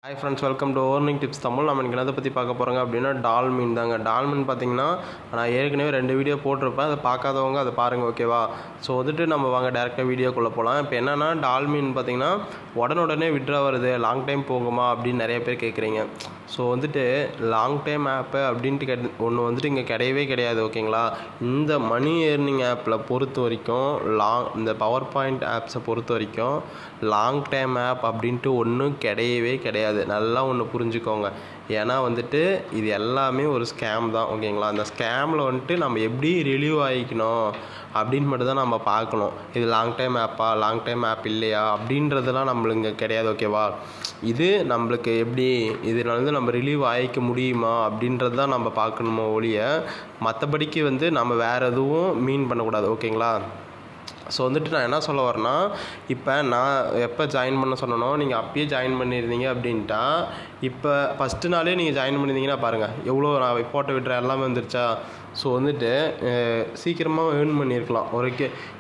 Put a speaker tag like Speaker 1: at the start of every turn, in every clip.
Speaker 1: Hi friends, welcome to earning tips Tamil. நம்ம இன்றைக்கி எதை பற்றி பார்க்க போகிறோங்க அப்படின்னா டால் மீன் தாங்க. டால் மீன் பார்த்திங்கன்னா நான் ஏற்கனவே 2 வீடியோ போட்டிருப்பேன். அதை பார்க்காதவங்க அதை பாருங்கள், ஓகேவா? ஸோ நம்ம வாங்க டேரெக்டாக வீடியோக்குள்ளே போகலாம். இப்போ என்னென்னா டால் மீன் பார்த்திங்கன்னா உடனே விட்ரா வருது, லாங் டைம் போகுமா அப்படின்னு நிறைய பேர் கேட்குறீங்க. ஸோ லாங் டைம் ஆப்பு அப்படின்ட்டு ஒன்று இங்கே கிடையவே கிடையாது, ஓகேங்களா? இந்த மணி ஏர்னிங் ஆப்பில் பொறுத்த வரைக்கும் இந்த பவர் பாயிண்ட் ஆப்ஸை பொறுத்த வரைக்கும் லாங் டைம் ஆப் அப்படின்ட்டு ஒன்றும் கிடையவே கிடையாது. நல்லா ஒன்று புரிஞ்சுக்கோங்க. ஏன்னா இது எல்லாமே ஒரு ஸ்கேம் தான், ஓகேங்களா? அந்த ஸ்கேமில் நம்ம எப்படி ரிலீவ் ஆகிக்கணும் அப்படின்னு மட்டும் தான் நம்ம பார்க்கணும். இது லாங் டைம் ஆப்பா, லாங் டைம் ஆப் இல்லையா அப்படின்றதெல்லாம் நம்மளுக்கு இங்கே கிடையாது, ஓகேவா? இது நம்மளுக்கு எப்படி இதில் நம்ம ரிலீவ் ஆகிக்க முடியுமா அப்படின்றது தான் நம்ம பார்க்கணுமோ ஒழிய மற்றபடிக்கு நம்ம வேறு எதுவும் மீன் பண்ணக்கூடாது, ஓகேங்களா? ஸோ நான் என்ன சொல்ல வரேன்னா, இப்போ நான் எப்போ ஜாயின் பண்ண சொன்னனோ நீங்கள் அப்பயே ஜாயின் பண்ணியிருந்தீங்க அப்படின்ட்டா, இப்போ ஃபஸ்ட்டு நாளே நீங்கள் ஜாயின் பண்ணியிருந்தீங்கன்னா பாருங்கள் எவ்வளோ நான் போட்ட விட்ற எல்லாமே வந்துருச்சா. ஸோ சீக்கிரமாக ஏர்ன் பண்ணியிருக்கலாம்.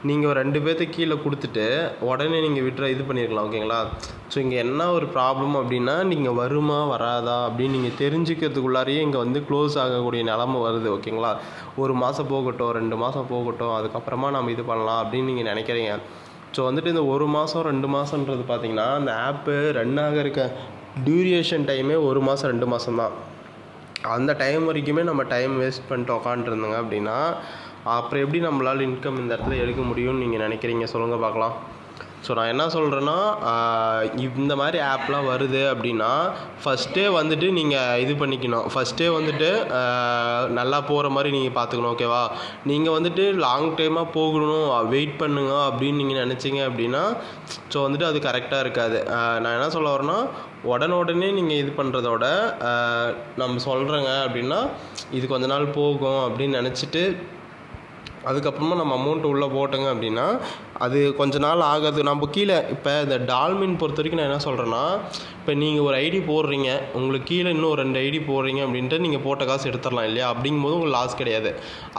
Speaker 1: நீங்கள் ஒரு 2 பேர்த்துக்கு கீழே கொடுத்துட்டு உடனே நீங்கள் விட்ற இது பண்ணியிருக்கலாம், ஓகேங்களா? ஸோ இங்கே என்ன ஒரு ப்ராப்ளம் அப்படின்னா, நீங்கள் வருமா வராதா அப்படின்னு நீங்கள் தெரிஞ்சுக்கிறதுக்குள்ளாரையே இங்கே க்ளோஸ் ஆகக்கூடிய நிலமை வருது, ஓகேங்களா? 1 மாதம் போகட்டும், 2 மாதம் போகட்டும், அதுக்கப்புறமா நம்ம இது பண்ணலாம் அப்படின்னு நீங்கள் நினைக்கிறீங்க. ஸோ இந்த 1 மாதம் 2 மாதன்றது பார்த்திங்கன்னா அந்த ஆப்பு ரன் ஆக இருக்க டியூரேஷன் டைமே 1 மாதம் 2 மாதம் தான். அந்த டைம் வரைக்குமே நம்ம டைம் வேஸ்ட் பண்ணிட்டு உக்காண்ட்ருந்தோங்க அப்படின்னா அப்புறம் எப்படி நம்மளால் இன்கம் இந்த இடத்துல எடுக்க முடியும்னு நீங்கள் நினைக்கிறீங்க, சொல்லுங்கள் பார்க்கலாம். ஸோ நான் என்ன சொல்கிறேன்னா, இந்த மாதிரி ஆப்லாம் வருது அப்படின்னா ஃபஸ்ட்டே நீங்கள் இது பண்ணிக்கணும். ஃபஸ்ட்டே நல்லா போகிற மாதிரி நீங்கள் பார்த்துக்கணும், ஓகேவா? நீங்கள் லாங் டைமாக போகணும், வெயிட் பண்ணுங்க அப்படின்னு நீங்கள் நினச்சிங்க அப்படின்னா ஸோ அது கரெக்டாக இருக்காது. நான் என்ன சொல்ல வரேன்னா, உடனே நீங்கள் இது பண்ணுறதோட நம்ம சொல்கிறேங்க அப்படின்னா இது கொஞ்ச நாள் போகும் அப்படின்னு நினச்சிட்டு அதுக்கப்புறமா நம்ம அமௌண்ட்டு உள்ளே போட்டோங்க அப்படின்னா அது கொஞ்ச நாள் ஆகாது. நம்ம கீழே இப்போ இந்த டால்மீன் பொறுத்த வரைக்கும் நான் என்ன சொல்கிறேன்னா, இப்போ நீங்கள் ஒரு ஐடி போடுறீங்க, உங்களுக்கு கீழே இன்னும் ஒரு 2 ஐடி போடுறீங்க அப்படின்ட்டு நீங்கள் போட்ட காசு எடுத்துடலாம் இல்லையா? அப்படிங்கும்போது உங்களுக்கு லாஸ் கிடையாது.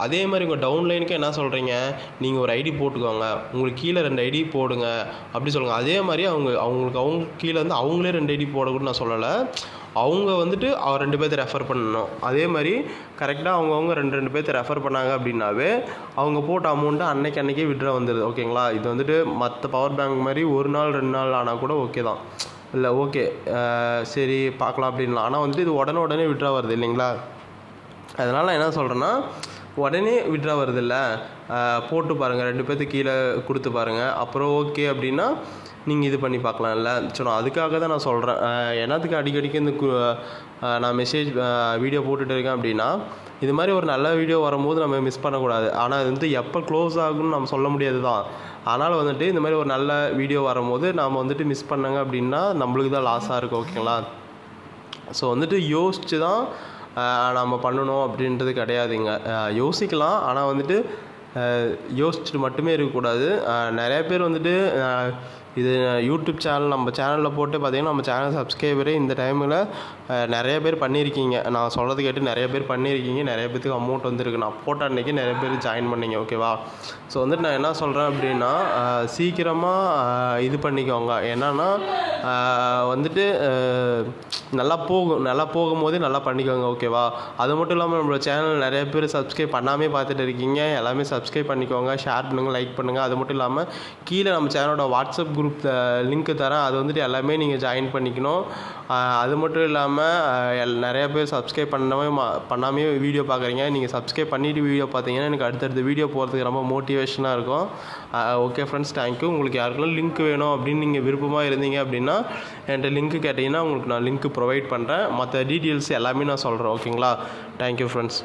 Speaker 1: அதே மாதிரி உங்கள் டவுன்லைனுக்கு என்ன சொல்கிறீங்க, நீங்கள் ஒரு ஐடி போட்டுக்கோங்க, உங்களுக்கு கீழே 2 ஐடி போடுங்க அப்படி சொல்லுங்கள். அதே மாதிரி அவங்க கீழே அவங்களே 2 ஐடி போடக்கூட நான் சொல்லலை. அவங்க அவர் 2 பேர்த்த ரெஃபர் பண்ணணும். அதே மாதிரி கரெக்டாக அவங்கவுங்க 2 பேர்த்த ரெஃபர் பண்ணாங்க அப்படின்னாவே அவங்க போட்ட அமௌண்ட்டு அன்னைக்கே விட்ரா வந்துடுது, ஓகேங்களா? இது மற்ற பவர் பேங்க் மாதிரி 1 நாள் 2 நாள் ஆனால் கூட ஓகே தான், இல்லை ஓகே சரி பார்க்கலாம் அப்படின்லாம். ஆனால் இது உடனே விட்ரா வருது இல்லைங்களா? அதனால் நான் என்ன சொல்கிறேன்னா, உடனே விட்ரா வருதில்ல, போட்டு பாருங்கள், 2 பேர்த்துக்கு கீழே கொடுத்து பாருங்கள், அப்புறம் ஓகே அப்படின்னா நீங்கள் இது பண்ணி பார்க்கலாம்ல. ஸோ நான் அதுக்காக தான் நான் சொல்கிறேன். என்னத்துக்கு அடிக்கடிக்கு நான் வீடியோ போட்டுட்டு இருக்கேன் அப்படின்னா, இது மாதிரி ஒரு நல்ல வீடியோ வரும்போது நம்ம மிஸ் பண்ணக்கூடாது. ஆனால் அது எப்போ க்ளோஸ் ஆகும்னு நம்ம சொல்ல முடியாது தான். ஆனால் இந்த மாதிரி ஒரு நல்ல வீடியோ வரும்போது நாம் மிஸ் பண்ணாங்க அப்படின்னா நம்மளுக்கு தான் லாஸாக இருக்கும், ஓகேங்களா? ஸோ யோசித்து தான் நம்ம பண்ணணும் அப்படின்றது கிடையாதுங்க. யோசிக்கலாம், ஆனால் யோசிச்சுட்டு மட்டுமே இருக்கக்கூடாது. நிறைய பேர் இது யூடியூப் சேனல் நம்ம சேனலில் போட்டு பார்த்திங்கன்னா நம்ம சேனல் சப்ஸ்கிரைபரே இந்த டைமில் நிறைய பேர் பண்ணியிருக்கீங்க. நான் சொல்கிறது கேட்டு நிறைய பேர் பண்ணியிருக்கீங்க, நிறைய பேருக்கு அமௌண்ட் வந்துருக்கு. நான் போட்ட அன்றைக்கி நிறைய பேர் ஜாயின் பண்ணிங்க, ஓகேவா? ஸோ நான் என்ன சொல்கிறேன் அப்படின்னா, சீக்கிரமாக இது பண்ணிக்கோங்க. என்னன்னா நல்லா போகும்போதே நல்லா பண்ணிக்கோங்க, ஓகேவா? அது மட்டும் இல்லாமல் நம்மளோட சேனல் நிறைய பேர் சப்ஸ்கிரைப் பண்ணாமே பார்த்துட்டு இருக்கீங்க. எல்லாமே சப்ஸ்கிரைப் பண்ணிக்கோங்க, ஷேர் பண்ணுங்கள், லைக் பண்ணுங்கள். அது மட்டும் இல்லாமல் கீழே நம்ம சேனலோட வாட்ஸ்அப் குரூப் லிங்க்கு தரேன், அது எல்லாமே நீங்கள் ஜாயின் பண்ணிக்கணும். அது மட்டும் இல்லாமல் நிறைய பேர் சப்ஸ்கிரைப் பண்ணாமே வீடியோ பார்க்குறீங்க. நீங்கள் சப்ஸ்கிரைப் பண்ணிவிட்டு வீடியோ பார்த்தீங்கன்னா எனக்கு அடுத்தடுத்த வீடியோ போகிறதுக்கு ரொம்ப மோட்டிவேஷனாக இருக்கும். Okay friends, thank you. உங்களுக்கு யாருக்கெல்லாம் லிங்க் வேணும் அப்படின்னு நீங்கள் விருப்பமாக இருந்தீங்க அப்படின்னா என்கிட்ட லிங்க்கு கேட்டிங்கன்னா உங்களுக்கு நான் லிங்க்கு ப்ரொவைட் பண்ணுறேன். மற்ற டீட்டெயில்ஸ் எல்லாமே நான் சொல்கிறேன், ஓகேங்களா? Thank you friends.